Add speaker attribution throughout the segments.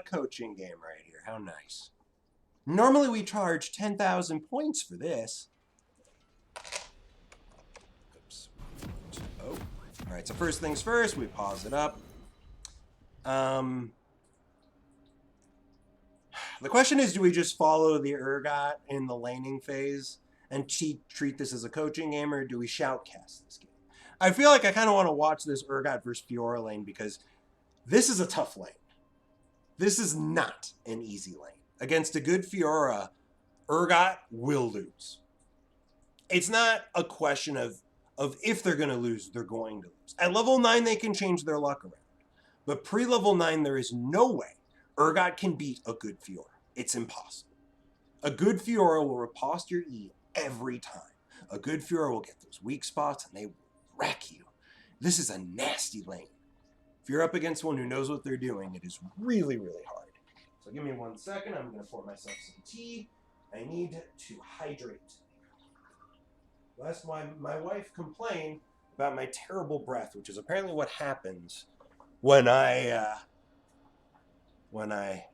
Speaker 1: coaching game right here. How nice. Normally we charge 10,000 points for this. Oops. Oh. All right, so first things first, we pause it up. The question is, do we just follow the Urgot in the laning phase and treat this as a coaching game, or do we shoutcast this game? I feel like I kind of want to watch this Urgot versus Fiora lane because this is a tough lane. This is not an easy lane. Against a good Fiora, Urgot will lose. It's not a question of if they're going to lose, they're going to lose. At level 9, they can change their luck around. But pre-level 9, there is no way Urgot can beat a good Fiora. It's impossible. A good Fiora will riposte your E every time. A good Fiora will get those weak spots and they will wreck you. This is a nasty lane. If you're up against one who knows what they're doing, it is really, really hard. So give me 1 second. I'm going to pour myself some tea. I need to hydrate. Last time my wife complained about my terrible breath, which is apparently what happens when I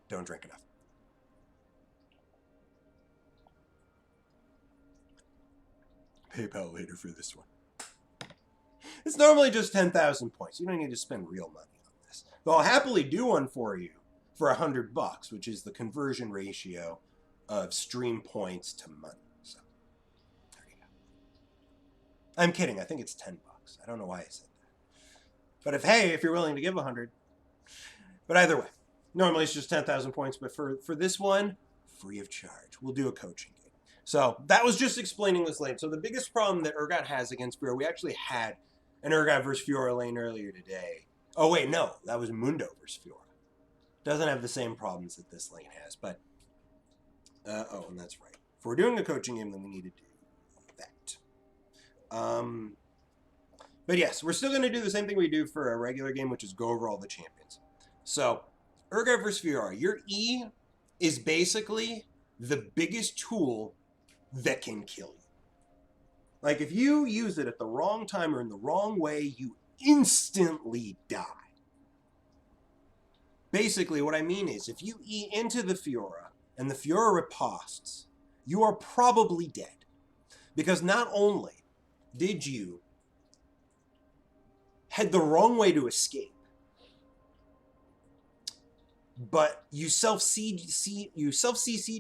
Speaker 1: don't drink enough. PayPal later for this one. It's normally just 10,000 points. You don't need to spend real money on this. Though I'll happily do one for you for $100, which is the conversion ratio of stream points to money. So there you go. I'm kidding. I think it's $10. I don't know why I said that. But if you're willing to give 100. But either way, normally it's just 10,000 points. But for this one, free of charge. We'll do a coaching game. So that was just explaining this lane. So the biggest problem that Urgot has against Fiora, we actually had an Urgot versus Fiora lane earlier today. Oh, wait, no. That was Mundo versus Fiora. Doesn't have the same problems that this lane has. But, and that's right. If we're doing a coaching game, then we need to do that. But yes, we're still going to do the same thing we do for a regular game, which is go over all the champions. So, Urgot versus Fiora. Your E is basically the biggest tool that can kill you. Like, if you use it at the wrong time or in the wrong way, you instantly die. Basically, what I mean is, if you E into the Fiora and the Fiora ripostes, you are probably dead. Because not only did you head the wrong way to escape, but you self-CC'd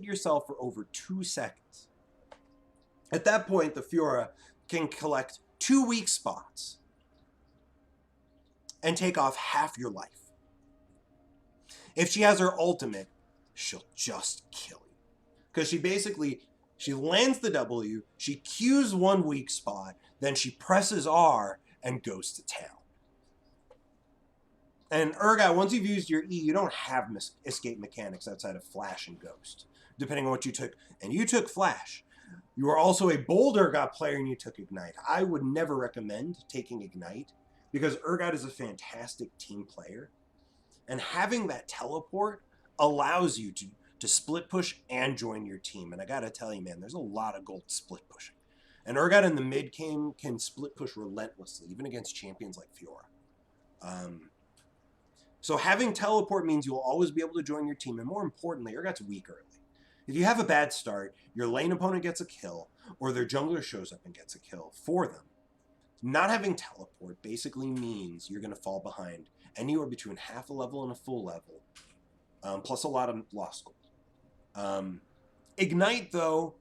Speaker 1: yourself for over 2 seconds. At that point, the Fiora can collect 2 weak spots and take off half your life. If she has her ultimate, she'll just kill you. Because she lands the W, she Qs 1 weak spot, then she presses R and goes to town. And Urgot, once you've used your E, you don't have escape mechanics outside of Flash and Ghost, depending on what you took. And you took Flash. You are also a bold Urgot player and you took Ignite. I would never recommend taking Ignite because Urgot is a fantastic team player. And having that teleport allows you to split push and join your team. And I got to tell you, man, there's a lot of gold split pushing. And Urgot in the mid game can split push relentlessly, even against champions like Fiora. So having teleport means you'll always be able to join your team. And more importantly, Urgot's weak early. If you have a bad start, your lane opponent gets a kill, or their jungler shows up and gets a kill for them. Not having teleport basically means you're going to fall behind anywhere between half a level and a full level, plus a lot of lost gold. Ignite, though,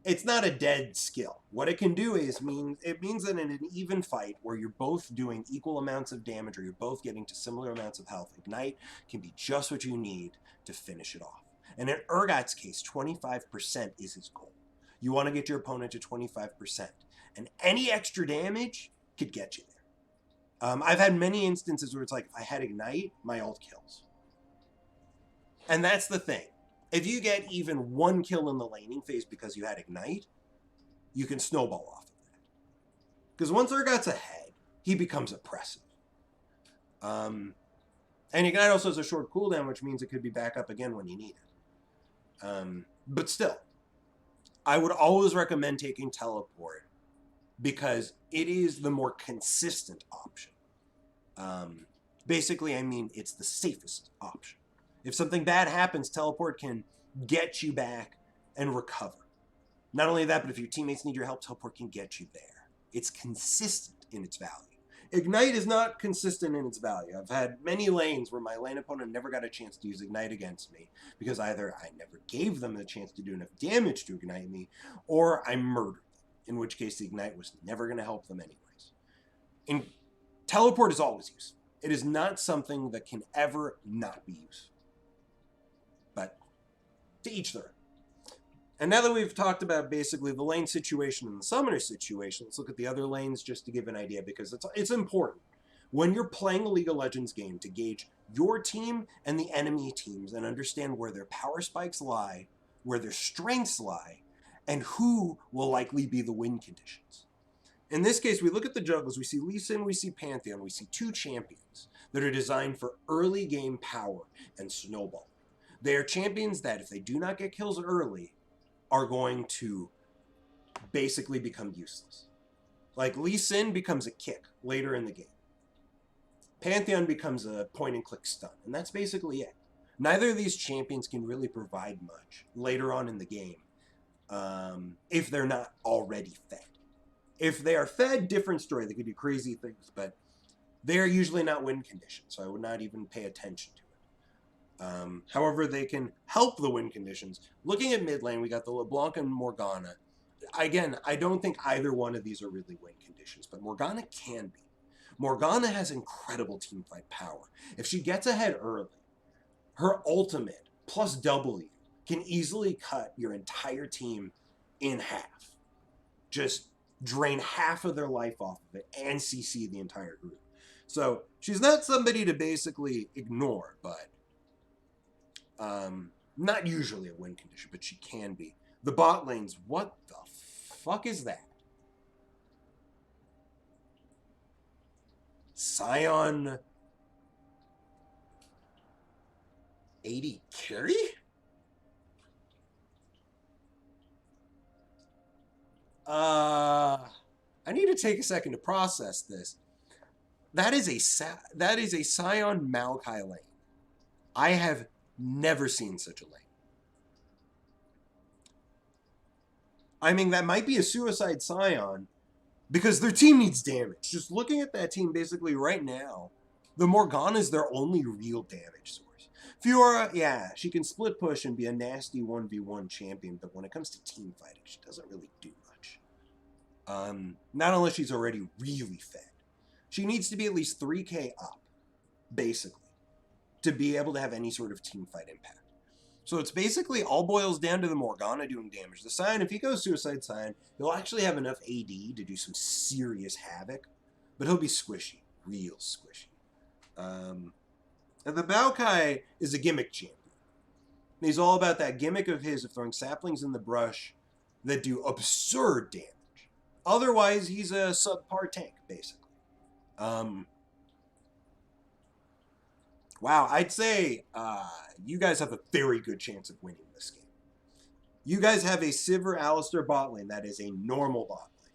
Speaker 1: it's not a dead skill. What it can do is it means that in an even fight where you're both doing equal amounts of damage or you're both getting to similar amounts of health, Ignite can be just what you need to finish it off. And in Urgot's case, 25% is his goal. You want to get your opponent to 25%. And any extra damage could get you there. I've had many instances where it's like, if I had Ignite, my ult kills. And that's the thing. If you get even 1 kill in the laning phase because you had Ignite, you can snowball off of that. Because once Urgot's ahead, he becomes oppressive. And Ignite also has a short cooldown, which means it could be back up again when you need it. But still, I would always recommend taking teleport because it is the more consistent option. Basically, I mean, it's the safest option. If something bad happens, teleport can get you back and recover. Not only that, but if your teammates need your help, teleport can get you there. It's consistent in its value. Ignite is not consistent in its value. I've had many lanes where my lane opponent never got a chance to use Ignite against me because either I never gave them the chance to do enough damage to Ignite me, or I murdered them, in which case the Ignite was never going to help them anyways. And teleport is always useful. It is not something that can ever not be useful. But to each their own. And now that we've talked about basically the lane situation and the summoner situation, let's look at the other lanes just to give an idea, because it's important when you're playing a League of Legends game to gauge your team and the enemy teams and understand where their power spikes lie, where their strengths lie, and who will likely be the win conditions. In this case, we look at the junglers, we see Lee Sin, we see Pantheon, we see two champions that are designed for early game power and snowball. They are champions that if they do not get kills early, are going to basically become useless. Like Lee Sin becomes a kick later in the game. Pantheon becomes a point and click stun, and that's basically it. Neither of these champions can really provide much later on in the game if they're not already fed. If they are fed, different story. They could do crazy things, but they're usually not win conditions, so I would not even pay attention to it. However, they can help the win conditions. Looking at mid lane, we got the LeBlanc and Morgana. Again, I don't think either one of these are really win conditions, but Morgana can be. Morgana has incredible teamfight power. If she gets ahead early, her ultimate plus W can easily cut your entire team in half. Just drain half of their life off of it and CC the entire group. So she's not somebody to basically ignore, but not usually a win condition, but she can be. The bot lanes, what the fuck is that? Scion 80 carry? I need to take a second to process this. That is a Scion Maokai lane. I have never seen such a lane. I mean, that might be a suicide Scion because their team needs damage. Just looking at that team basically right now, the Morgana is their only real damage source. Fiora, yeah, she can split push and be a nasty 1v1 champion, but when it comes to team fighting, she doesn't really do much. Not unless she's already really fed. She needs to be at least 3k up, basically, to be able to have any sort of team fight impact. So it's basically all boils down to the Morgana doing damage. The Scion, if he goes Suicide Scion, he'll actually have enough AD to do some serious havoc, but he'll be squishy, real squishy. And the Maokai is a gimmick champion. And he's all about that gimmick of his of throwing saplings in the brush that do absurd damage. Otherwise, he's a subpar tank, basically. Wow, I'd say you guys have a very good chance of winning this game. You guys have a Sivir Alistar bot lane that is a normal bot lane.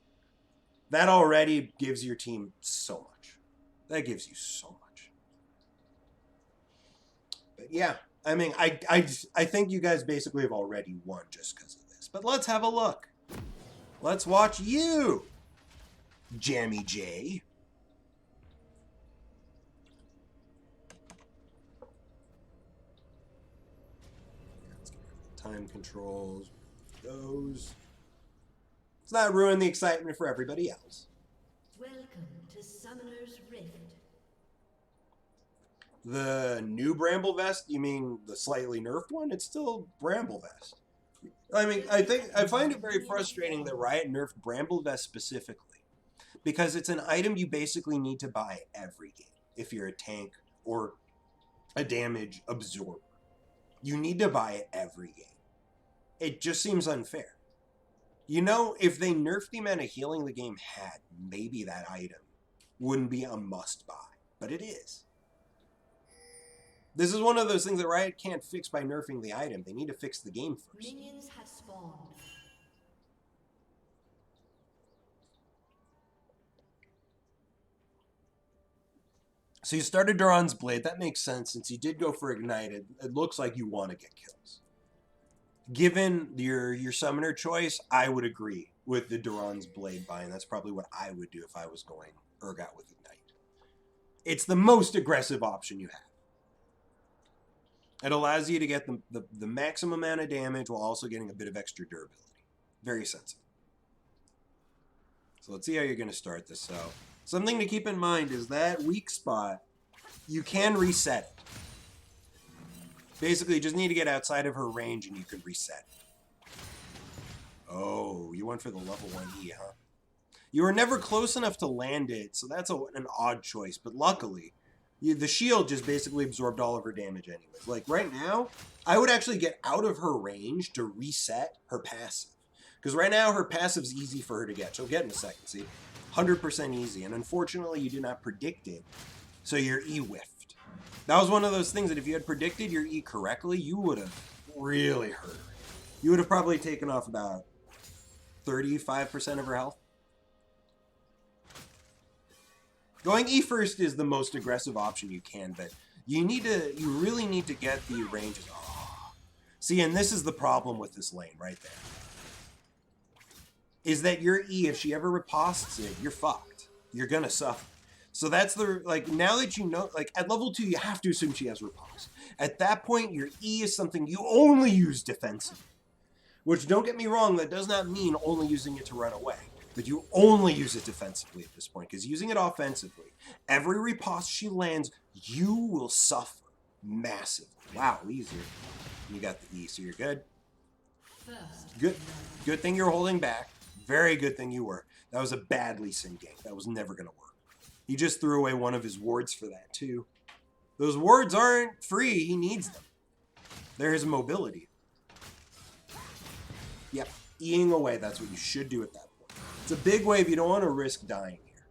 Speaker 1: That already gives your team so much. That gives you so much. But yeah, I mean, I think you guys basically have already won just because of this. But let's have a look. Let's watch you, Jammy J. Time controls, those. Let's not ruin the excitement for everybody else.
Speaker 2: Welcome to Summoner's Rift.
Speaker 1: The new Bramble Vest, you mean the slightly nerfed one? It's still Bramble Vest. I mean, I find it very frustrating that Riot nerfed Bramble Vest specifically, because it's an item you basically need to buy every game if you're a tank or a damage absorber. You need to buy it every game. It just seems unfair. You know, if they nerfed the amount of healing the game had, maybe that item wouldn't be a must-buy. But it is. This is one of those things that Riot can't fix by nerfing the item. They need to fix the game first.
Speaker 2: Minions have spawned.
Speaker 1: So you started Duran's Blade. That makes sense since you did go for Ignited. It looks like you want to get kills. Given your summoner choice, I would agree with the Duran's Blade buy, and that's probably what I would do if I was going Urgot with Ignite. It's the most aggressive option you have. It allows you to get the maximum amount of damage while also getting a bit of extra durability. Very sensible. So let's see how you're going to start this. So something to keep in mind is that weak spot, you can reset it. Basically, you just need to get outside of her range and you can reset it. Oh, you went for the level 1E, huh? You were never close enough to land it, so that's an odd choice. But luckily, the shield just basically absorbed all of her damage anyways. Like right now, I would actually get out of her range to reset her passive. Because right now, her passive's easy for her to get. She'll get in a second, see? 100% easy. And unfortunately, you did not predict it, so your E whiffed. That was one of those things that if you had predicted your E correctly, you would have really hurt her. You would have probably taken off about 35% of her health. Going E first is the most aggressive option you can, but you really need to get the ranges. Oh. See, and this is the problem with this lane right there. Is that your E, if she ever riposts it, you're fucked. You're gonna suffer. So that's now that you know, at level 2, you have to assume she has riposte. At that point, your E is something you only use defensively. Which, don't get me wrong, that does not mean only using it to run away. But you only use it defensively at this point, because using it offensively, every riposte she lands, you will suffer massively. Wow, easier. You got the E, so you're good. Good thing you're holding back. Very good thing you were. That was a bad Lee Sin gank. That was never going to work. He just threw away one of his wards for that, too. Those wards aren't free. He needs them. They're his mobility. Yep. Eing away. That's what you should do at that point. It's a big wave. You don't want to risk dying here.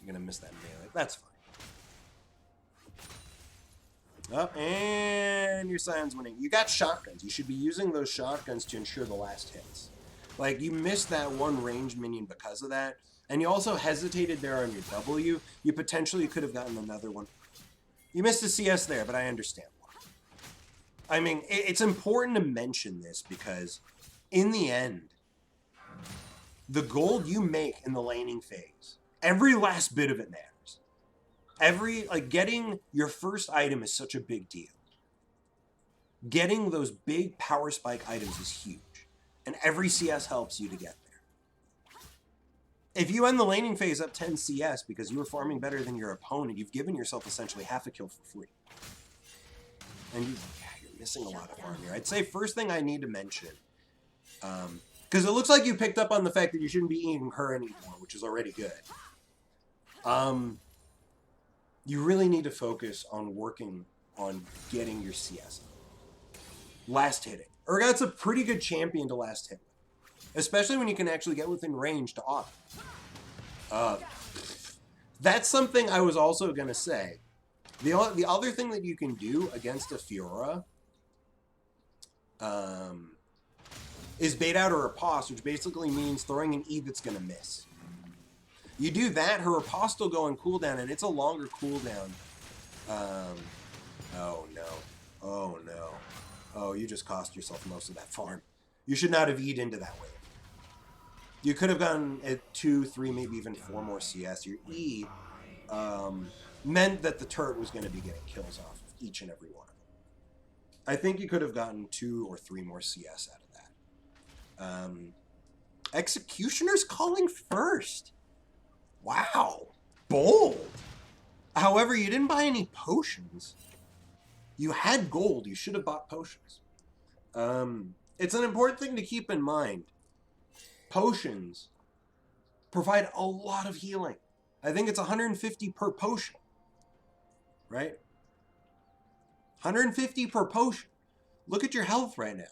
Speaker 1: You're going to miss that melee. That's fine. Oh, and your Scion's winning. You got shotguns. You should be using those shotguns to ensure the last hits. Like, you missed that one ranged minion because of that. And you also hesitated there on your W. You potentially could have gotten another one. You missed a CS there, but I understand why. I mean, it's important to mention this because, in the end, the gold you make in the laning phase, every last bit of it matters. Getting your first item is such a big deal. Getting those big power spike items is huge. And every CS helps you to get there. If you end the laning phase up 10 CS because you were farming better than your opponent, you've given yourself essentially half a kill for free. And you're missing a lot of farm here. I'd say first thing I need to mention, because it looks like you picked up on the fact that you shouldn't be eating her anymore, which is already good. You really need to focus on working on getting your CS up. Last hitting. Urgot's a pretty good champion to last hit, especially when you can actually get within range to auto. That's something I was also going to say. The other thing that you can do against a Fiora is bait out her riposte, which basically means throwing an E that's going to miss. You do that, her riposte will go on cooldown, and it's a longer cooldown. Oh no. Oh no. Oh, you just cost yourself most of that farm. You should not have eat into that wave. You could have gotten at 2, 3, maybe even 4 more CS. Your E meant that the turret was going to be getting kills off of each and every one of them. I think you could have gotten 2 or 3 more CS out of that. Executioner's calling first. Wow. Bold. However, you didn't buy any potions. You had gold. You should have bought potions. It's an important thing to keep in mind. Potions provide a lot of healing. I think it's 150 per potion. Right? 150 per potion. Look at your health right now.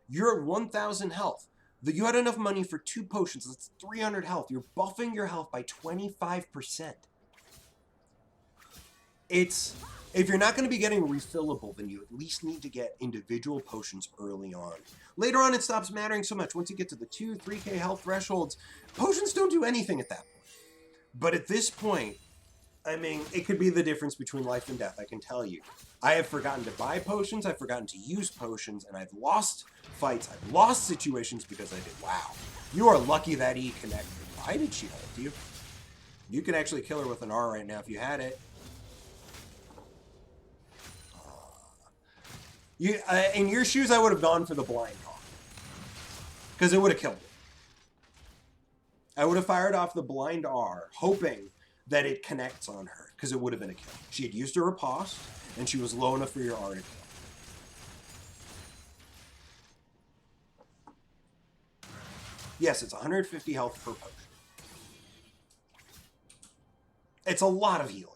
Speaker 1: You're at 1,000 health. You had enough money for 2 potions. That's 300 health. You're buffing your health by 25%. If you're not going to be getting refillable, then you at least need to get individual potions early on. Later on, it stops mattering so much. Once you get to the 2, 3k health thresholds, potions don't do anything at that point. But at this point, I mean, it could be the difference between life and death, I can tell you. I have forgotten to buy potions, I've forgotten to use potions, and I've lost fights, I've lost situations because I did. Wow. You are lucky that E connected. Why did she hold you? You could actually kill her with an R right now if you had it. In your shoes, I would have gone for the blind R. Because it would have killed me. I would have fired off the blind R, hoping that it connects on her, because it would have been a kill. She had used her riposte, and she was low enough for your R to kill. Yes, it's 150 health per potion. It's a lot of healing.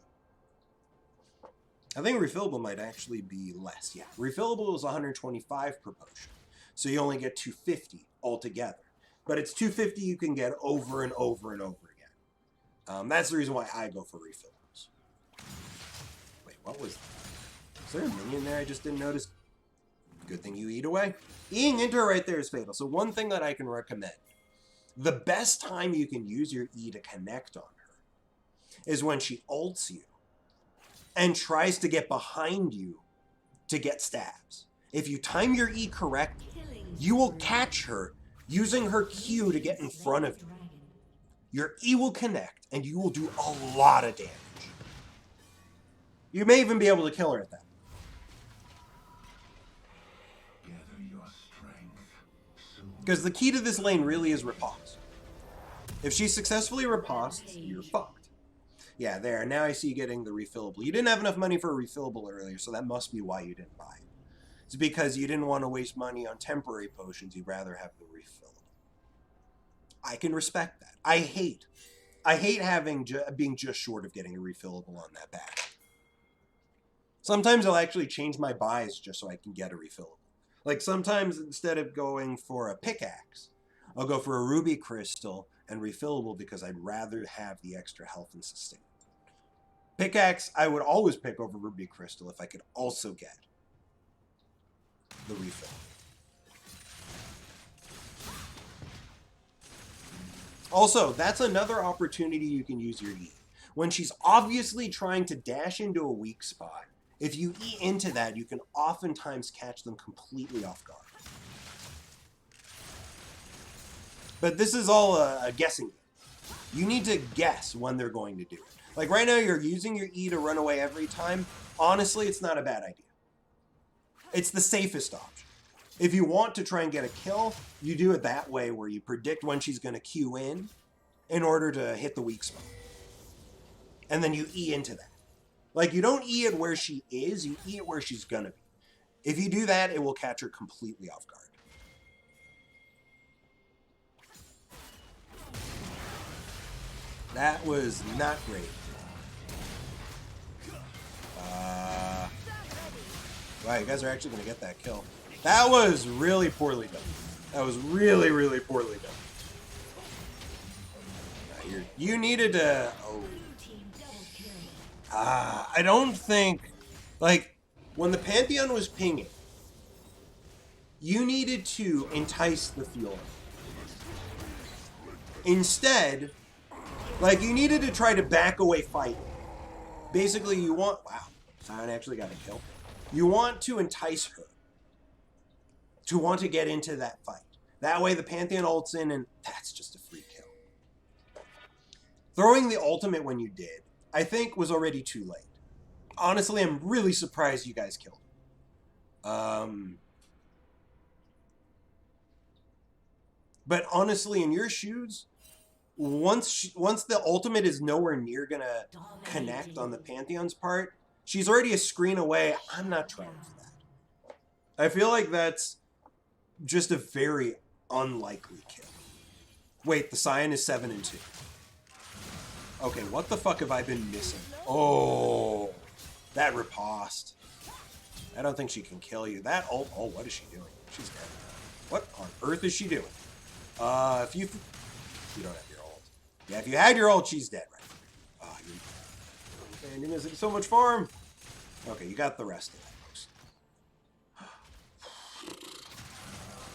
Speaker 1: I think refillable might actually be less. Yeah, refillable is 125 per potion. So you only get 250 altogether. But it's 250 you can get over and over and over again. That's the reason why I go for refillables. Wait, what was that? Is there a minion there I just didn't notice? Good thing you eat away. Eating into her right there is fatal. So one thing that I can recommend. The best time you can use your E to connect on her is when she ults you and tries to get behind you to get stabs. If you time your E correctly, you will catch her using her Q to get in front of you. Your E will connect, and you will do a lot of damage. You may even be able to kill her at that. Because the key to this lane really is riposte. If she successfully ripostes, you're fucked. Yeah, there. Now I see you getting the refillable. You didn't have enough money for a refillable earlier, so that must be why you didn't buy it. It's because you didn't want to waste money on temporary potions. You'd rather have the refillable. I can respect that. I hate having being just short of getting a refillable on that back. Sometimes I'll actually change my buys just so I can get a refillable. Like sometimes instead of going for a pickaxe, I'll go for a ruby crystal and refillable because I'd rather have the extra health and sustain. Pickaxe, I would always pick over ruby crystal if I could also get the refill. Also, that's another opportunity you can use your E. When she's obviously trying to dash into a weak spot, if you E into that, you can oftentimes catch them completely off guard. But this is all a guessing game. You need to guess when they're going to do it. Like right now, you're using your E to run away every time. Honestly, it's not a bad idea. It's the safest option. If you want to try and get a kill, you do it that way where you predict when she's going to queue in order to hit the weak spot. And then you E into that. Like, you don't E it where she is, you E it where she's going to be. If you do that, it will catch her completely off guard. That was not great. Wow, you guys are actually going to get that kill. That was really poorly done. That was really, really poorly done. You needed to... Oh. I don't think... Like, when the Pantheon was pinging, you needed to entice the Fiora. Instead, like, you needed to try to back away fighting. Basically, you want... Wow, Sion actually got a kill. You want to entice her to want to get into that fight. That way the Pantheon ults in, and that's just a free kill. Throwing the ultimate when you did, I think, was already too late. Honestly, I'm really surprised you guys killed him. But honestly, in your shoes, once the ultimate is nowhere near gonna connect on the Pantheon's part, she's already a screen away. I'm not trying for that. I feel like that's just a very unlikely kill. Wait, the Sion is 7-2. Okay, what the fuck have I been missing? Oh, that riposte. I don't think she can kill you. That ult. Oh, what is she doing? She's dead. What on earth is she doing? If you don't have your ult. Yeah, if you had your ult, she's dead, right? Oh, you're missing so much farm. Okay, you got the rest of that.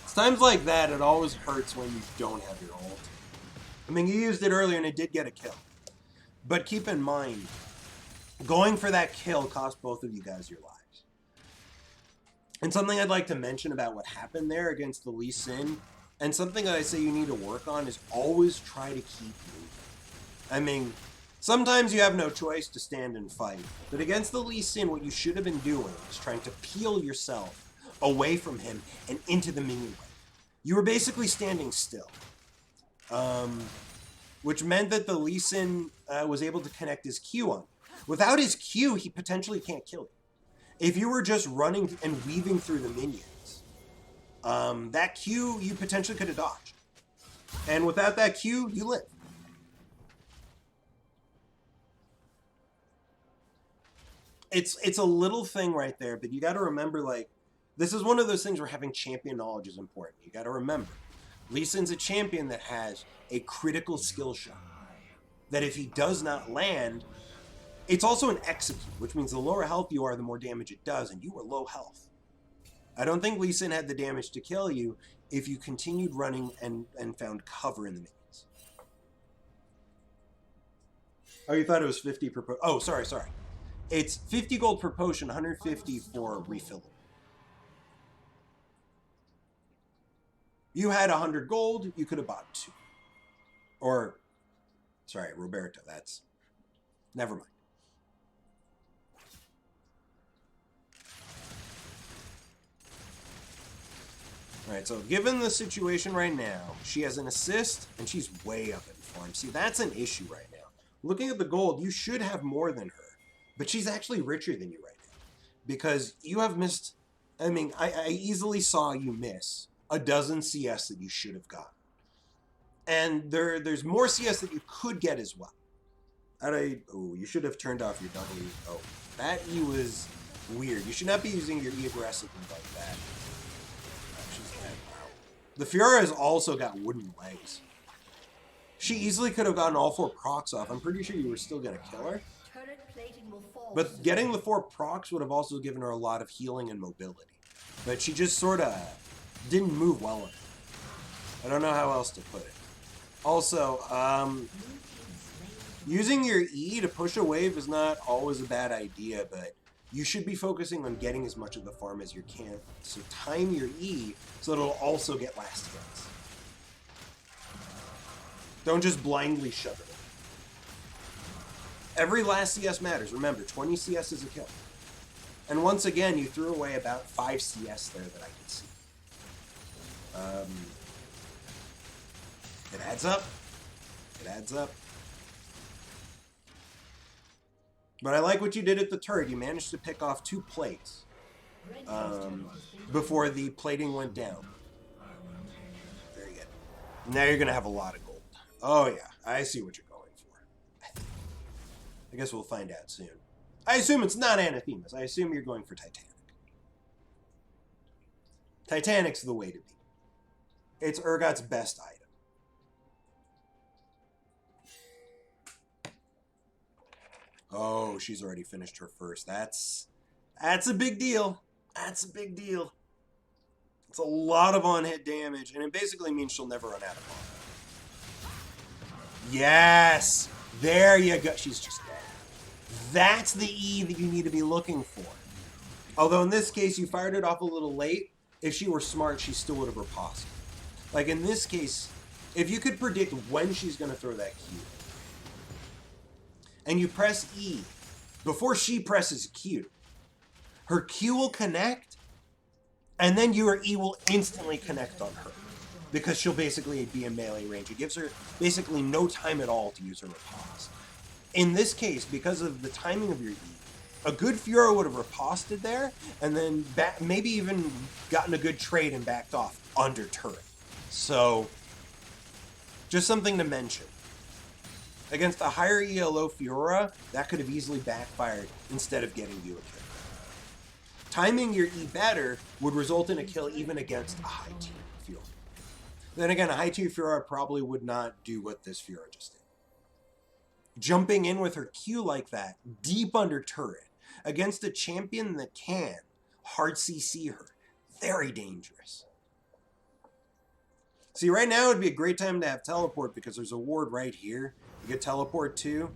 Speaker 1: It's times like that, it always hurts when you don't have your ult. I mean, you used it earlier and it did get a kill. But keep in mind, going for that kill cost both of you guys your lives. And something I'd like to mention about what happened there against the Lee Sin, and something that I say you need to work on, is always try to keep moving. I mean, sometimes you have no choice to stand and fight, but against the Lee Sin, what you should have been doing is trying to peel yourself away from him and into the minion wave. You were basically standing still. Which meant that the Lee Sin was able to connect his Q on. Without his Q, he potentially can't kill you. If you were just running and weaving through the minions, that Q you potentially could have dodged. And without that Q, you live. It's a little thing right there, but you got to remember, like, this is one of those things where having champion knowledge is important. You got to remember, Lee Sin's a champion that has a critical skill shot. That if he does not land, it's also an execute, which means the lower health you are, the more damage it does, and you were low health. I don't think Lee Sin had the damage to kill you if you continued running and found cover in the minions. Oh, you thought it was 50 per potion? Oh, sorry. It's 50 gold per potion, 150 for refilling. You had 100 gold, you could have bought 2. Or, sorry, Roberto, that's... Never mind. Alright, so given the situation right now, she has an assist, and she's way up in form. See, that's an issue right now. Looking at the gold, you should have more than her. But she's actually richer than you right now. Because you have missed... I mean, I easily saw you miss a dozen CS that you should have gotten. And there's more CS that you could get as well. Oh, you should have turned off your W. Oh, that E was weird. You should not be using your E aggressively like that. She's dead. Wow. The Fiora has also got wooden legs. She easily could have gotten all 4 procs off. I'm pretty sure you were still going to kill her. But getting the 4 procs would have also given her a lot of healing and mobility. But she just sort of didn't move well enough. I don't know how else to put it. Also, using your E to push a wave is not always a bad idea, but you should be focusing on getting as much of the farm as you can. So time your E so it'll also get last hits. Don't just blindly shove it. Every last CS matters. Remember, 20 CS is a kill. And once again, you threw away about 5 CS there that I could see. It adds up. It adds up. But I like what you did at the turret. You managed to pick off 2 plates before the plating went down. Very good. Now you're going to have a lot of gold. Oh, yeah. I see what you're going for. I guess we'll find out soon. I assume it's not Anathemas. I assume you're going for Titanic. Titanic's the way to be. It's Urgot's best item. Oh, she's already finished her first. That's a big deal. That's a big deal. It's a lot of on-hit damage, and it basically means she'll never run out of mana. Yes! There you go. She's just dead. That's the E that you need to be looking for. Although in this case, you fired it off a little late. If she were smart, she still would have riposted. Like in this case, if you could predict when she's going to throw that Q, and you press E before she presses Q, her Q will connect, and then your E will instantly connect on her, because she'll basically be in melee range. It gives her basically no time at all to use her riposte. In this case, because of the timing of your E, a good Fiora would have riposted there, and then maybe even gotten a good trade and backed off under turret. So, just something to mention. Against a higher ELO Fiora, that could have easily backfired instead of getting you a kill. Timing your E better would result in a kill even against a high tier Fiora. Then again, a high tier Fiora probably would not do what this Fiora just did. Jumping in with her Q like that, deep under turret, against a champion that can hard CC her. Very dangerous. See, right now would be a great time to have teleport because there's a ward right here. You get teleport to.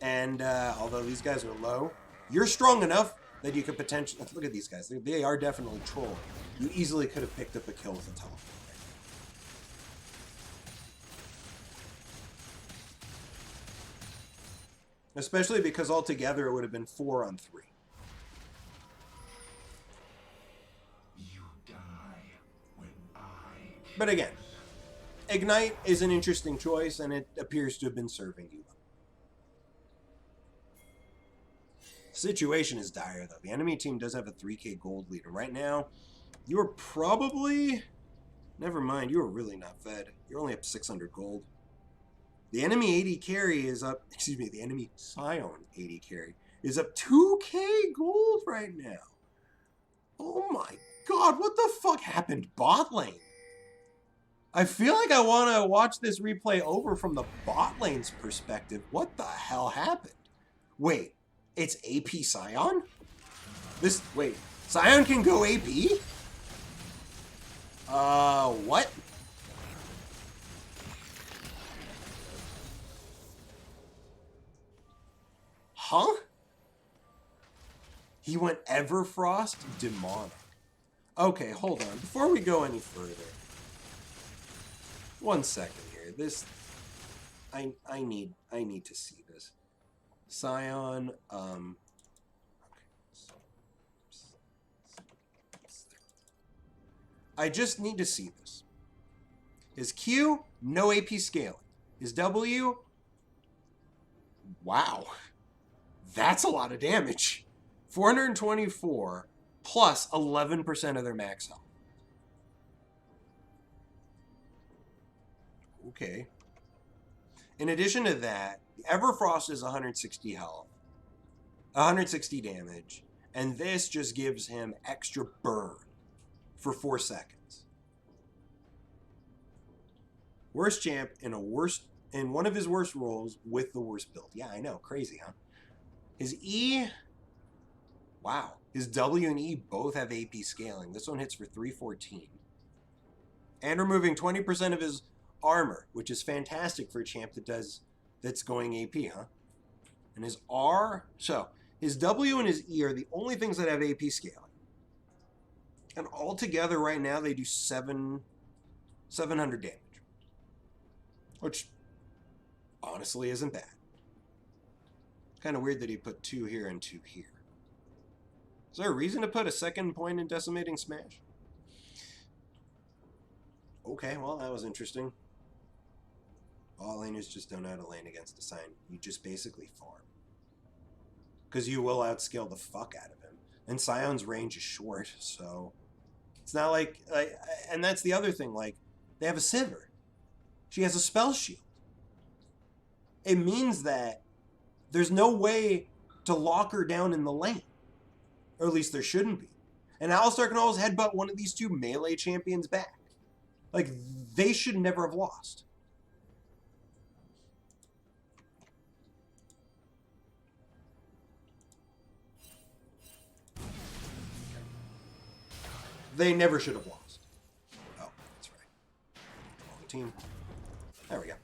Speaker 1: And although these guys are low, you're strong enough that you could potentially... Look at these guys. They are definitely trolling. You easily could have picked up a kill with a teleport. Especially because altogether it would have been 4 on 3.
Speaker 3: You die when I...
Speaker 1: But again, Ignite is an interesting choice, and it appears to have been serving you well. Situation is dire, though. The enemy team does have a 3k gold lead, and right now, you are probably... Never mind, you are really not fed. You're only up 600 gold. The enemy AD carry is up... Excuse me, the enemy Scion AD carry is up 2k gold right now. Oh my god, what the fuck happened bot lane? I feel like I want to watch this replay over from the bot lane's perspective. What the hell happened? Wait, it's AP Scion? Wait, Scion can go AP? What? Huh? He went Everfrost Demonic. Okay, hold on. Before we go any further, 1 second here. I need to see this. Scion, I just need to see this. His Q, no AP scaling. His W, wow. That's a lot of damage. 424 plus 11% of their max health. Okay. In addition to that, Everfrost is 160 health, 160 damage, and this just gives him extra burn for 4 seconds. Worst champ in one of his worst roles with the worst build. Yeah, I know, crazy, huh? His E, wow. His W and E both have AP scaling. This one hits for 314. And removing 20% of his armor, which is fantastic for a champ that's going AP, huh? And his R, so his W and his E are the only things that have AP scaling. And altogether right now they do 700 damage. Which honestly isn't bad. Kind of weird that he put 2 here and 2 here. Is there a reason to put a second point in Decimating Smash? Okay, well, that was interesting. All laners just don't know how to lane against a sign. You just basically farm. Because you will outscale the fuck out of him. And Scion's range is short, so... It's not like... and that's the other thing, like, they have a Sivir. She has a spell shield. It means that there's no way to lock her down in the lane. Or at least there shouldn't be. And Alistar can always headbutt one of these 2 melee champions back. Like, they should never have lost. They never should have lost. Oh, that's right. Wrong team. There we go.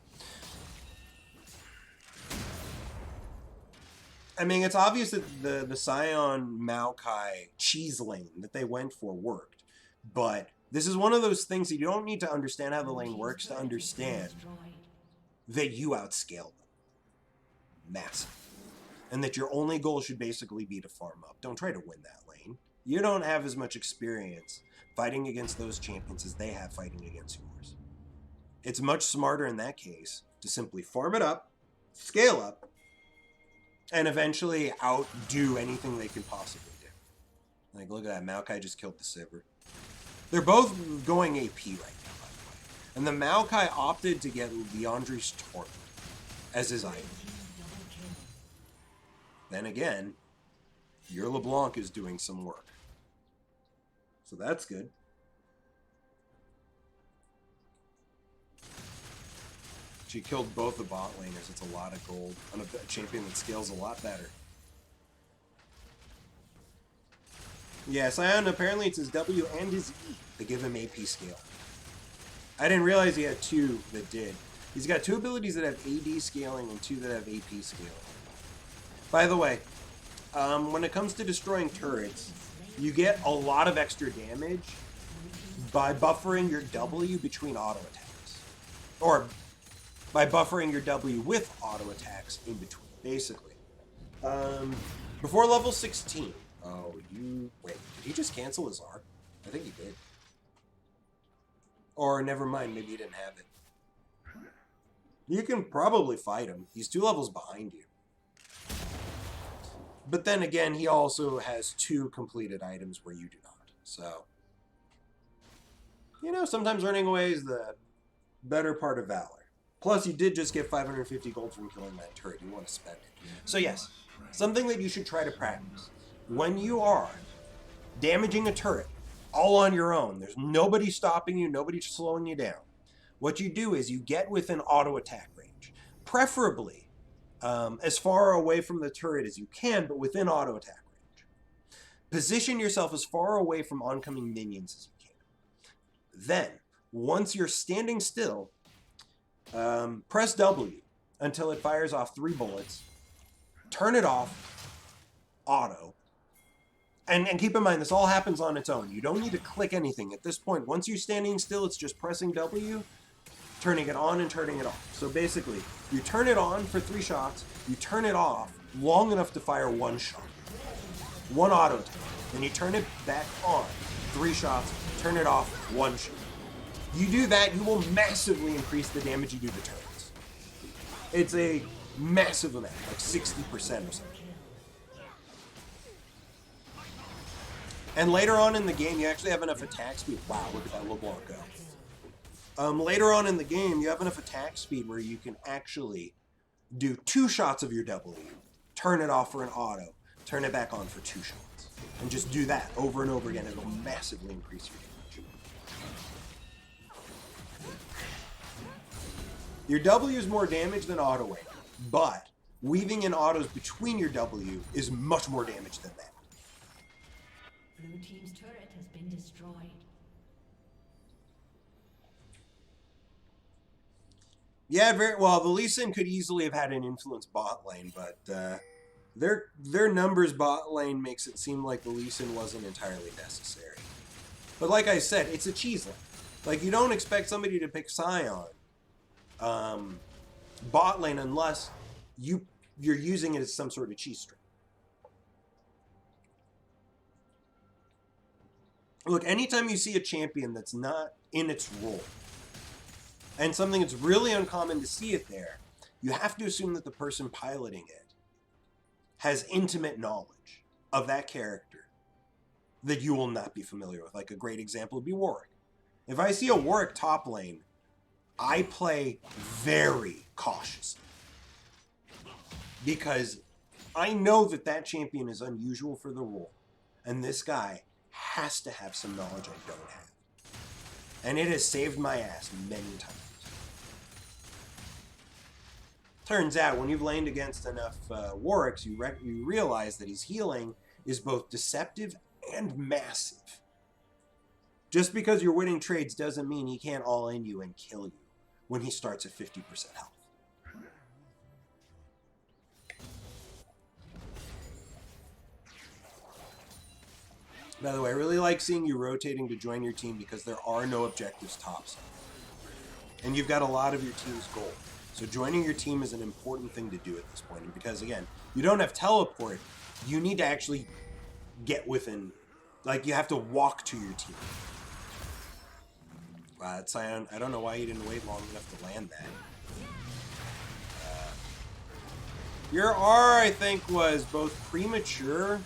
Speaker 1: I mean, it's obvious that the Scion Maokai cheese lane that they went for worked. But this is one of those things that you don't need to understand how the lane works to understand that you outscaled them. Massive. And that your only goal should basically be to farm up. Don't try to win that lane. You don't have as much experience fighting against those champions as they have fighting against yours. It's much smarter in that case to simply farm it up, scale up, and eventually outdo anything they can possibly do. Like, look at that. Maokai just killed the Sivir. They're both going AP right now, by the way. And the Maokai opted to get Leandri's Torment as his item. Then again, your LeBlanc is doing some work. So that's good. She killed both the bot laners. It's a lot of gold on a champion that scales a lot better. Yeah, Scion, apparently it's his W and his E that give him AP scale. I didn't realize he had 2 that did. He's got 2 abilities that have AD scaling and 2 that have AP scaling. By the way, when it comes to destroying turrets, you get a lot of extra damage by buffering your W between auto attacks. Or by buffering your W with auto attacks in between, basically. Before level 16. Oh, wait, did he just cancel his R? I think he did. Or never mind, maybe he didn't have it. You can probably fight him. He's 2 levels behind you. But then again, he also has 2 completed items where you do not. So, you know, sometimes running away is the better part of valor. Plus, you did just get 550 gold from killing that turret. You want to spend it. So yes, something that you should try to practice. When you are damaging a turret all on your own, there's nobody stopping you, nobody slowing you down. What you do is you get within auto attack range. Preferably as far away from the turret as you can, but within auto attack range. Position yourself as far away from oncoming minions as you can. Then, once you're standing still, press W until it fires off 3 bullets. Turn it off, auto. And keep in mind, this all happens on its own. You don't need to click anything. At this point, once you're standing still, it's just pressing W, turning it on and turning it off. So basically, you turn it on for 3 shots, you turn it off long enough to fire 1 shot. 1 auto attack. Then you turn it back on, 3 shots, turn it off, 1 shot. You do that, you will massively increase the damage you do to turrets. It's a massive amount, like 60% or something. And later on in the game, you actually have enough attack speed. Wow, look at that LeBlanc go. Later on in the game, you have enough attack speed where you can actually do 2 shots of your W, turn it off for an auto, turn it back on for 2 shots. And just do that over and over again. It'll massively increase your damage. Your W is more damage than auto weight, but weaving in autos between your W is much more damage than that.
Speaker 2: Blue team's turret has been destroyed.
Speaker 1: Yeah, very well. The Lee Sin could easily have had an influence bot lane, but their numbers bot lane makes it seem like the Lee Sin wasn't entirely necessary. But like I said, it's a cheese lane. Like, you don't expect somebody to pick Scion bot lane unless you're using it as some sort of cheese string. Look, anytime you see a champion that's not in its role, and something that's really uncommon to see it there, you have to assume that the person piloting it has intimate knowledge of that character that you will not be familiar with. Like, a great example would be Warwick. If I see a Warwick top lane, I play very cautiously. Because I know that that champion is unusual for the role. And this guy has to have some knowledge I don't have. And it has saved my ass many times. Turns out, when you've laned against enough Warwicks, you realize that his healing is both deceptive and massive. Just because you're winning trades doesn't mean he can't all-in you and kill you when he starts at 50% health. By the way, I really like seeing you rotating to join your team because there are no objectives topside. And you've got a lot of your team's gold. So joining your team is an important thing to do at this point. And because, again, you don't have teleport, you need to actually get within, like, you have to walk to your team. Wow, that Scion, I don't know why you didn't wait long enough to land that. Your R, I think, was both premature.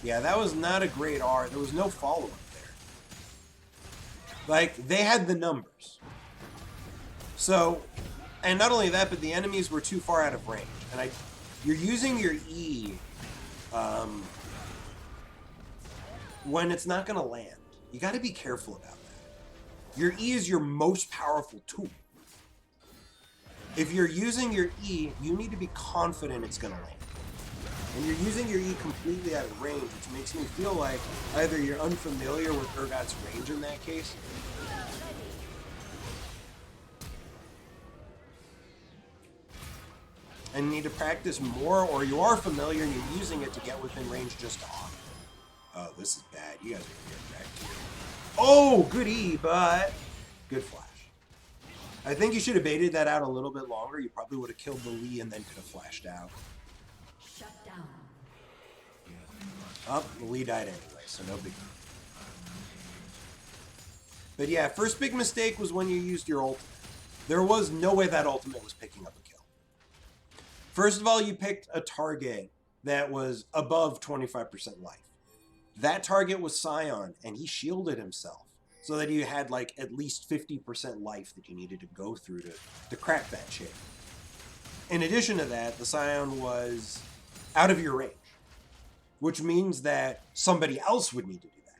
Speaker 1: Yeah, that was not a great R. There was no follow-up there. Like, they had the numbers. So, and not only that, but the enemies were too far out of range. And you're using your E when it's not going to land. You got to be careful about that. Your E is your most powerful tool. If you're using your E, you need to be confident it's going to land. And you're using your E completely out of range, which makes me feel like either you're unfamiliar with Urgot's range in that case. and need to practice more, or you are familiar and you're using it to get within range just off. Oh, this is bad. You guys are gonna get wrecked here. Oh, good E, but good flash. I think you should have baited that out a little bit longer. You probably would have killed the Lee and then could have flashed out.
Speaker 2: Shut down.
Speaker 1: Oh, the Lee died anyway, so no big deal. But yeah, first big mistake was when you used your ultimate. There was no way that ultimate was picking up a kill. First of all, you picked a target that was above 25% life. That target was Scion, and he shielded himself so that you had like at least 50% life that you needed to go through to crack that chain. In addition to that, the Scion was out of your range, which means that somebody else would need to do that.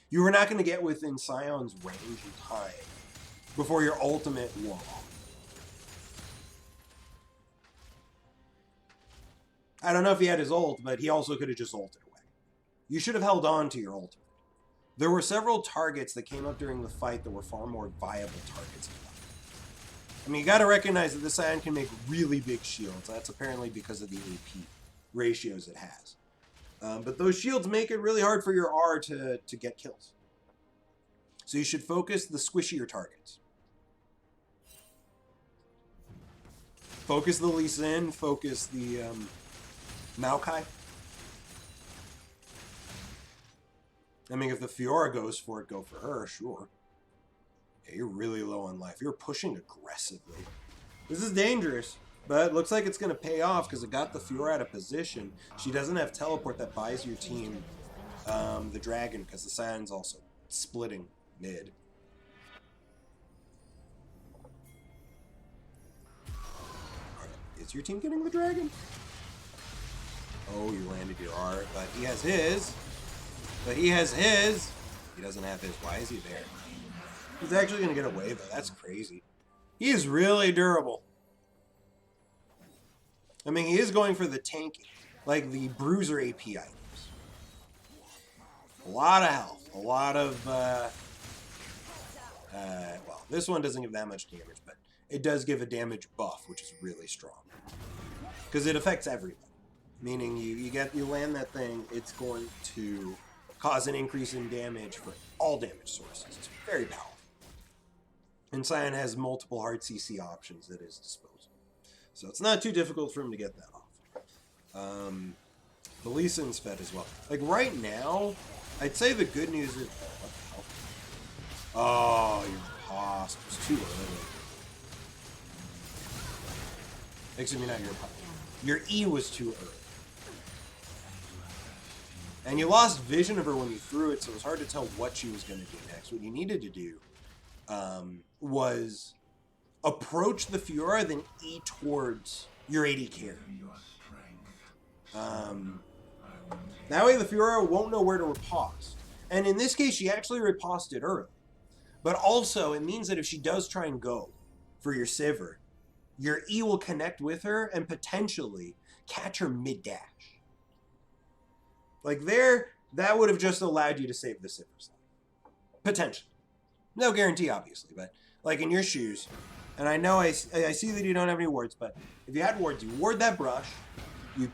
Speaker 1: You were not going to get within Scion's range in time before your ultimate wore off. I don't know if he had his ult, but he also could have just ulted away. You should have held on to your ultimate. There were several targets that came up during the fight that were far more viable targets. I mean, you got to recognize that this Scion can make really big shields. That's apparently because of the AP ratios it has. But those shields make it really hard for your R to get kills. So you should focus the squishier targets. Focus the Lee Sin, focus the Maokai. I mean, if the Fiora goes for it, go for her, sure. Yeah, you're really low on life. You're pushing aggressively. This is dangerous. But it looks like it's going to pay off because it got the Fiora out of position. She doesn't have teleport that buys your team the dragon because the Scion's also splitting mid. Right. Is your team getting the dragon? Oh, you landed your R, but he has his. But he has his. He doesn't have his. Why is he there? He's actually going to get away, though. That's crazy. He is really durable. I mean, he is going for the tanking, like the bruiser AP items. A lot of health, a lot of, well, this one doesn't give that much damage, but it does give a damage buff, which is really strong. Because it affects everybody. Meaning you land that thing, it's going to cause an increase in damage for all damage sources. It's very powerful. And Scion has multiple hard CC options at his disposal. So it's not too difficult for him to get that off. The Lee Sin's fed as well. Like right now, I'd say the good news is... What the hell? Oh, your pause was too early. Excuse me, not your pause. Your E was too early. And you lost vision of her when you threw it, so it was hard to tell what she was going to do next. What you needed to do was... approach the Fiora, then E towards your AD carry. That way the Fiora won't know where to riposte. And in this case, she actually riposted early. But also, it means that if she does try and go for your Sivir, your E will connect with her and potentially catch her mid-dash. Like there, that would have just allowed you to save the Sivir slot. Potentially. No guarantee, obviously, but like in your shoes... And I know I see that you don't have any wards, but if you had wards, you ward that brush, you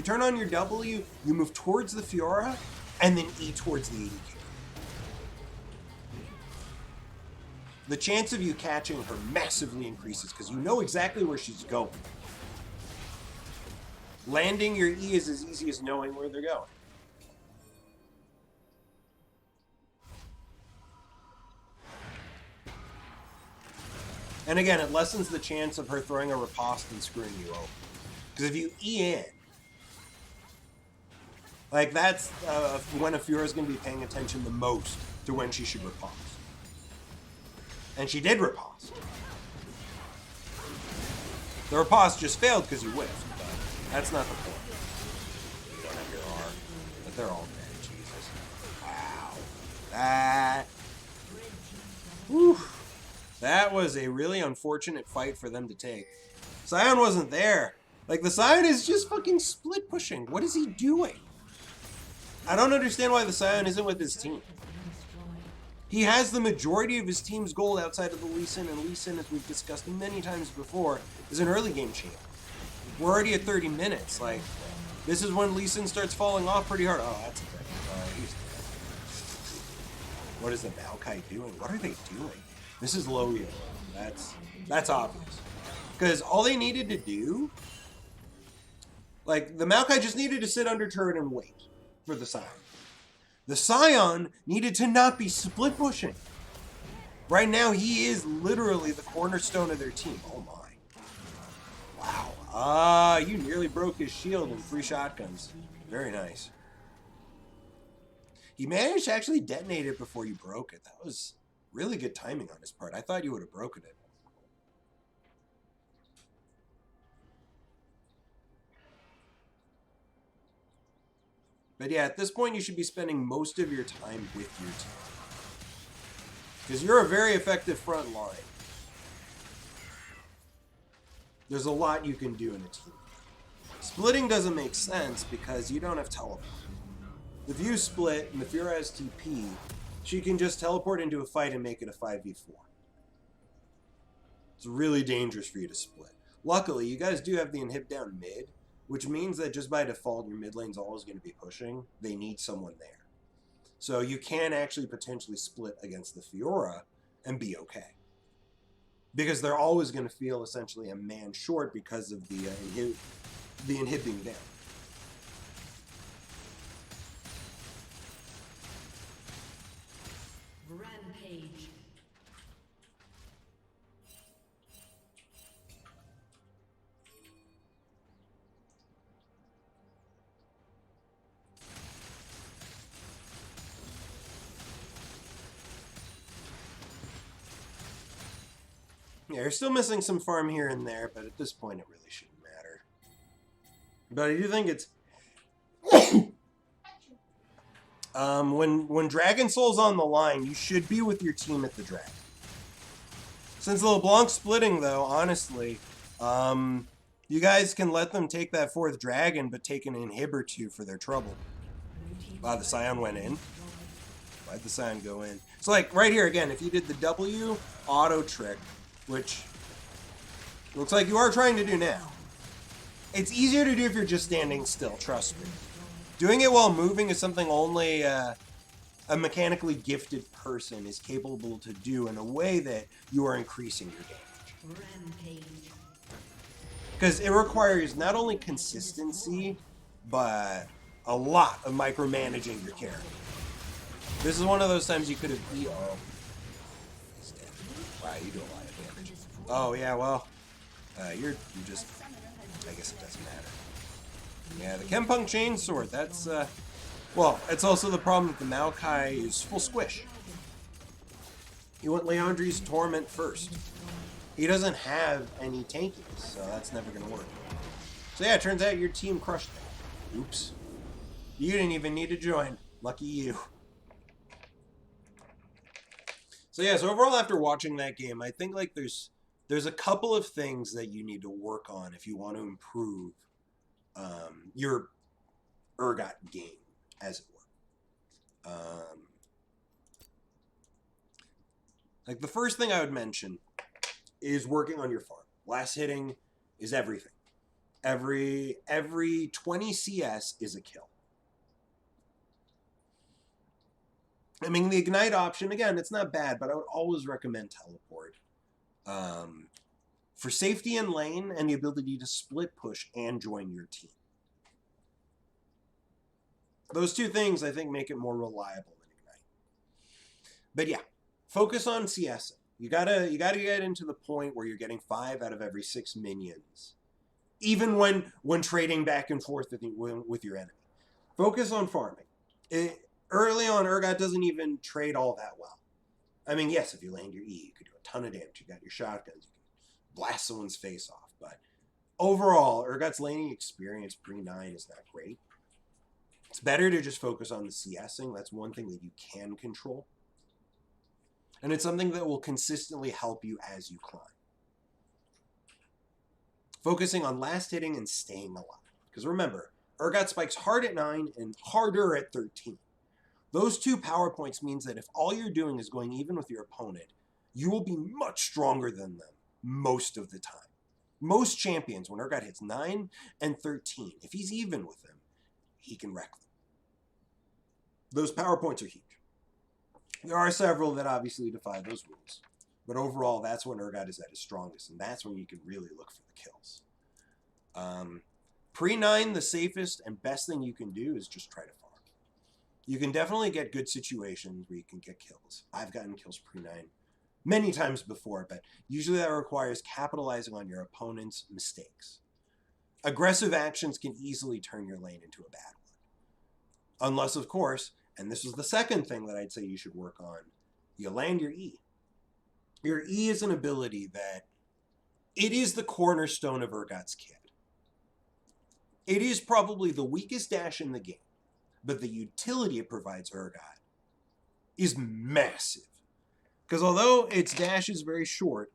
Speaker 1: turn on your W, you move towards the Fiora, and then E towards the AD carry. The chance of you catching her massively increases because you know exactly where she's going. Landing your E is as easy as knowing where they're going. And again, it lessens the chance of her throwing a riposte and screwing you over. Because if you E in, like that's when a Fiora is going to be paying attention the most to when she should riposte. And she did riposte. The riposte just failed because you whiffed, but that's not the point. You don't have your R, but they're all dead. Jesus. Wow. That. Whew. That was a really unfortunate fight for them to take. Scion wasn't there. Like, the Scion is just fucking split pushing. What is he doing? I don't understand why the Scion isn't with his team. He has the majority of his team's gold outside of the Lee Sin, and Lee Sin, as we've discussed many times before, is an early game champ. We're already at 30 minutes. Like, this is when Lee Sin starts falling off pretty hard. Oh, that's a he's dead. What is the Maokai doing? What are they doing? This is low yield. That's obvious. Because all they needed to do, like, the Maokai just needed to sit under turret and wait for the Scion. The Scion needed to not be split pushing. Right now, he is literally the cornerstone of their team. Oh my. Wow. Ah, you nearly broke his shield in 3 shotguns. Very nice. He managed to actually detonate it before you broke it. That was really good timing on his part. I thought you would have broken it. But yeah, at this point, you should be spending most of your time with your team. Because you're a very effective front line. There's a lot you can do in a team. Splitting doesn't make sense because you don't have teleport. If you split and the Fiora has TP, she can just teleport into a fight and make it a 5v4. It's really dangerous for you to split. Luckily, you guys do have the inhib down mid, which means that just by default, your mid lane's always going to be pushing. They need someone there. So you can actually potentially split against the Fiora and be okay. Because they're always going to feel essentially a man short because of the inhib being down.
Speaker 2: Rampage.
Speaker 1: Yeah, you're still missing some farm here and there, but at this point it really shouldn't matter. But I do think it's... when Dragon Soul's on the line, you should be with your team at the dragon. Since the LeBlanc's splitting, though, honestly, you guys can let them take that 4th dragon, but take an inhib or 2 for their trouble. Wow, the Scion went in. Why'd the Scion go in? So, like, right here, again, if you did the W auto trick, which looks like you are trying to do now, it's easier to do if you're just standing still, trust me. Doing it while moving is something only a mechanically gifted person is capable to do in a way that you are increasing your damage.
Speaker 2: Rampage.
Speaker 1: Because it requires not only consistency, but a lot of micromanaging your character. This is one of those times you could have... Oh. He's dead. Wow, you do a lot of damage. Oh, yeah, well, you're just... I guess it doesn't matter. Yeah, the Kempunk Chainsword, that's, well, it's also the problem that the Maokai is full squish. You want Leandri's Torment first. He doesn't have any tankies, so that's never going to work. So yeah, it turns out your team crushed it. Oops. You didn't even need to join. Lucky you. So yeah, so overall after watching that game, I think like there's a couple of things that you need to work on if you want to improve your Urgot game, as it were. Like the first thing I would mention is working on your farm. Last hitting is everything. Every 20 CS is a kill. I mean, the Ignite option, again, it's not bad, but I would always recommend Teleport. For safety in lane and the ability to split push and join your team. Those two things, I think, make it more reliable than Ignite. But yeah, focus on CSing. You gotta get into the point where you're getting 5 out of every 6 minions. Even when trading back and forth with your enemy. Focus on farming. Early on, Urgot doesn't even trade all that well. I mean, yes, if you land your E, you could do a ton of damage. You got your shotguns. You can blast someone's face off. But overall, Urgot's laning experience pre-9 is not great. It's better to just focus on the CSing. That's one thing that you can control. And it's something that will consistently help you as you climb. Focusing on last hitting and staying alive. Because remember, Urgot spikes hard at 9 and harder at 13. Those 2 power points means that if all you're doing is going even with your opponent, you will be much stronger than them most of the time. Most champions, when Urgot hits 9 and 13, if he's even with them, he can wreck them. Those power points are huge. There are several that obviously defy those rules. But overall, that's when Urgot is at his strongest, and that's when you can really look for the kills. Pre-9, the safest and best thing you can do is just try to farm. You can definitely get good situations where you can get kills. I've gotten kills pre-9 many times before, but usually that requires capitalizing on your opponent's mistakes. Aggressive actions can easily turn your lane into a bad one. Unless, of course, and this is the second thing that I'd say you should work on, you land your E. Your E is an ability that it is the cornerstone of Urgot's kit. It is probably the weakest dash in the game, but the utility it provides Urgot is massive. Because although its dash is very short,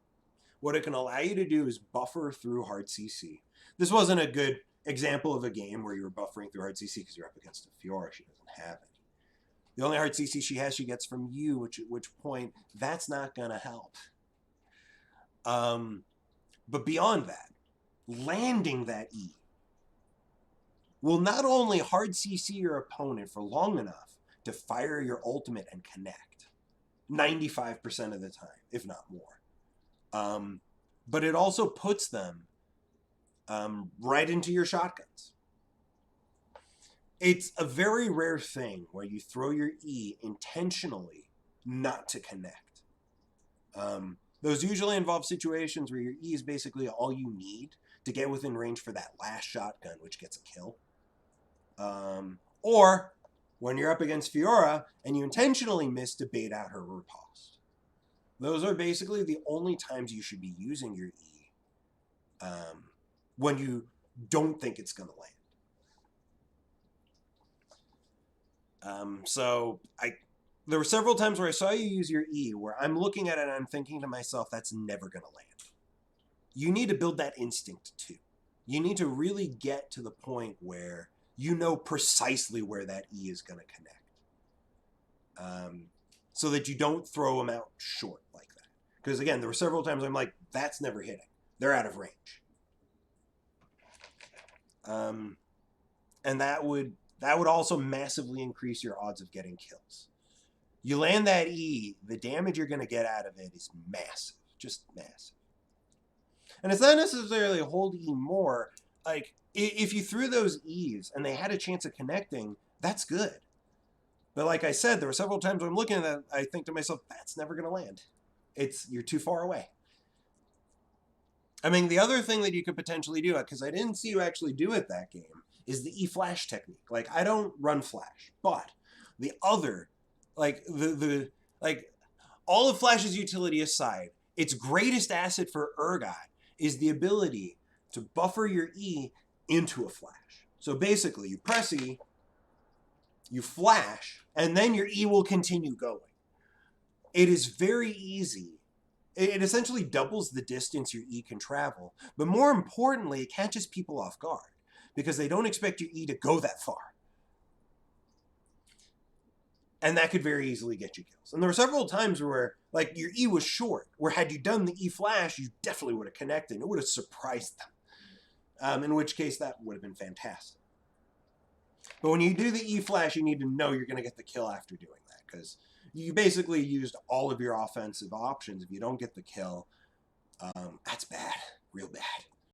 Speaker 1: what it can allow you to do is buffer through hard CC. This wasn't a good example of a game where you were buffering through hard CC because you're up against a Fiora. She doesn't have any. The only hard CC she has, she gets from you, at which point, that's not going to help. But beyond that, landing that E will not only hard CC your opponent for long enough to fire your ultimate and connect, 95% of the time, if not more. But it also puts them right into your shotguns. It's a very rare thing where you throw your E intentionally not to connect. Those usually involve situations where your E is basically all you need to get within range for that last shotgun, which gets a kill. Or when you're up against Fiora and you intentionally miss to bait out her riposte. Those are basically the only times you should be using your E when you don't think it's going to land. There were several times where I saw you use your E where I'm looking at it and I'm thinking to myself, that's never going to land. You need to build that instinct too. You need to really get to the point where you know precisely where that E is going to connect. So that you don't throw them out short like that. Because again, there were several times I'm like, that's never hitting. They're out of range. And that would also massively increase your odds of getting kills. You land that E, the damage you're going to get out of it is massive. Just massive. And it's not necessarily hold E more. Like, if you threw those E's and they had a chance of connecting, that's good. But like I said, there were several times when I'm looking at that, I think to myself, that's never going to land. You're too far away. I mean, the other thing that you could potentially do, because I didn't see you actually do it that game, is the E-Flash technique. Like, I don't run Flash, but the other, all of Flash's utility aside, its greatest asset for Urgot is the ability to buffer your E into a flash. So basically, you press E, you flash, and then your E will continue going. It is very easy. It essentially doubles the distance your E can travel, but more importantly, it catches people off guard because they don't expect your E to go that far. And that could very easily get you kills. And there were several times where, like, your E was short, where had you done the E flash, you definitely would have connected. It would have surprised them. In which case, that would have been fantastic. But when you do the E flash, you need to know you're going to get the kill after doing that, because you basically used all of your offensive options. If you don't get the kill, that's bad. Real bad.